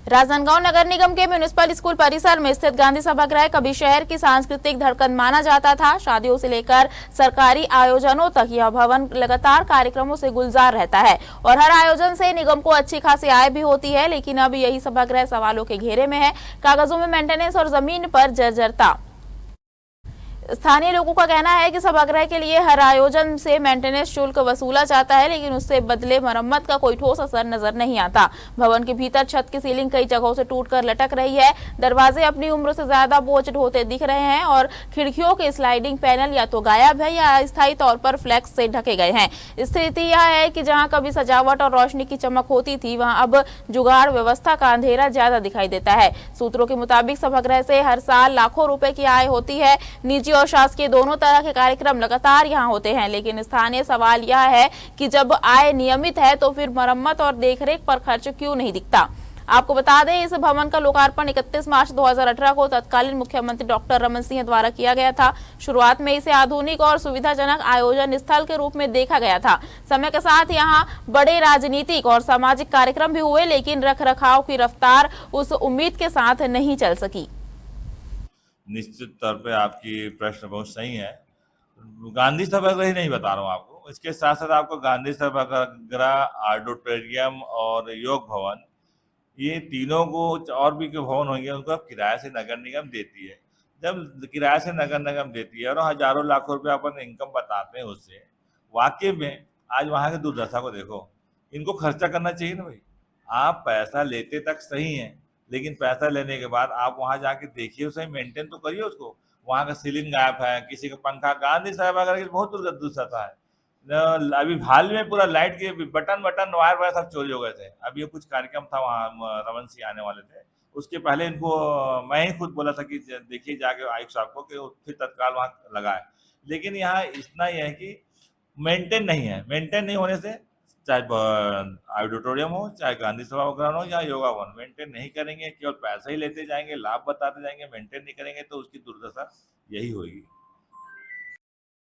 राजनांदगांव नगर निगम के municipal school परिसर में स्थित गांधी सभागृह कभी शहर की सांस्कृतिक धड़कन माना जाता था। शादियों से लेकर सरकारी आयोजनों तक यह भवन लगातार कार्यक्रमों से गुलजार रहता है और हर आयोजन से निगम को अच्छी खासी आय भी होती है। लेकिन अब यही सभागृह सवालों के घेरे में है। कागजों में मेंटेनेंस और जमीन पर जर्जरता। स्थानीय लोगों का कहना है कि सभागृह के लिए हर आयोजन से मेंटेनेंस शुल्क वसूला जाता है, लेकिन उससे बदले मरम्मत का कोई ठोस असर नजर नहीं आता। भवन के भीतर छत की सीलिंग कई जगहों से टूटकर लटक रही है। दरवाजे अपनी उम्र से ज्यादा बोझ ढोते दिख रहे हैं और खिड़कियों के स्लाइडिंग पैनल या तो गायब है या अस्थायी तौर पर फ्लेक्स से ढके गए हैं। स्थिति यह है कि जहाँ कभी सजावट और रोशनी की चमक होती थी, वहाँ अब जुगाड़ व्यवस्था का अंधेरा ज्यादा दिखाई देता है। सूत्रों के मुताबिक सभागृह से हर साल लाखों रुपए की आय होती है। निजी और शासकीय दोनों तरह के कार्यक्रम लगातार यहां होते हैं, लेकिन स्थानीय सवाल यह है कि जब आय नियमित है तो फिर मरम्मत और देखरेख पर खर्च क्यों नहीं दिखता। आपको बता दें, इस भवन का लोकार्पण 31 मार्च 2018 को तत्कालीन मुख्यमंत्री डॉक्टर रमन सिंह द्वारा किया गया था। शुरुआत में इसे आधुनिक और सुविधाजनक आयोजन स्थल के रूप में देखा गया था। समय के साथ यहाँ बड़े राजनीतिक और सामाजिक कार्यक्रम भी हुए, लेकिन रखरखाव की रफ्तार उस उम्मीद के साथ नहीं चल सकी। निश्चित तौर पे आपकी प्रश्न बहुत सही है। गांधी सभागृह ही नहीं बता रहा हूँ आपको, इसके साथ साथ आपको गांधी सभागृह, ऑडिटोरियम और योग भवन, ये तीनों को और भी जो भवन होंगे उनको अब किराए से नगर निगम देती है। जब किराए से नगर निगम देती है और हजारों लाखों रुपए अपन इनकम बताते हैं उससे, वाकई में आज वहाँ की दुर्दशा को देखो। इनको खर्चा करना चाहिए ना भाई। आप पैसा लेते तक सही है, लेकिन पैसा लेने के बाद आप वहां जाके देखिए, उसे मेंटेन तो करिए उसको। वहां का सीलिंग गायब है, किसी का पंखा, गांधी साहब अगर बहुत दुर्दशा है। अभी हाल में पूरा लाइट के बटन वायर सब चोरी हो गए थे। अभी कुछ कार्यक्रम था वहाँ, रमन सिंह आने वाले थे, उसके पहले इनको मैं ही खुद बोला था कि देखिए जाके आयुक्त साहब को, कि फिर तत्काल वहाँ लगाए। लेकिन यहाँ इतना ही है कि मेंटेन नहीं है। मेंटेन नहीं होने से चाहे ऑडिटोरियम हो, चाहे गांधी सभागृह हो या योगा भवन, मेंटेन नहीं करेंगे, केवल पैसा ही लेते जाएंगे, लाभ बताते जाएंगे, मेंटेन नहीं करेंगे, तो उसकी दुर्दशा यही होगी।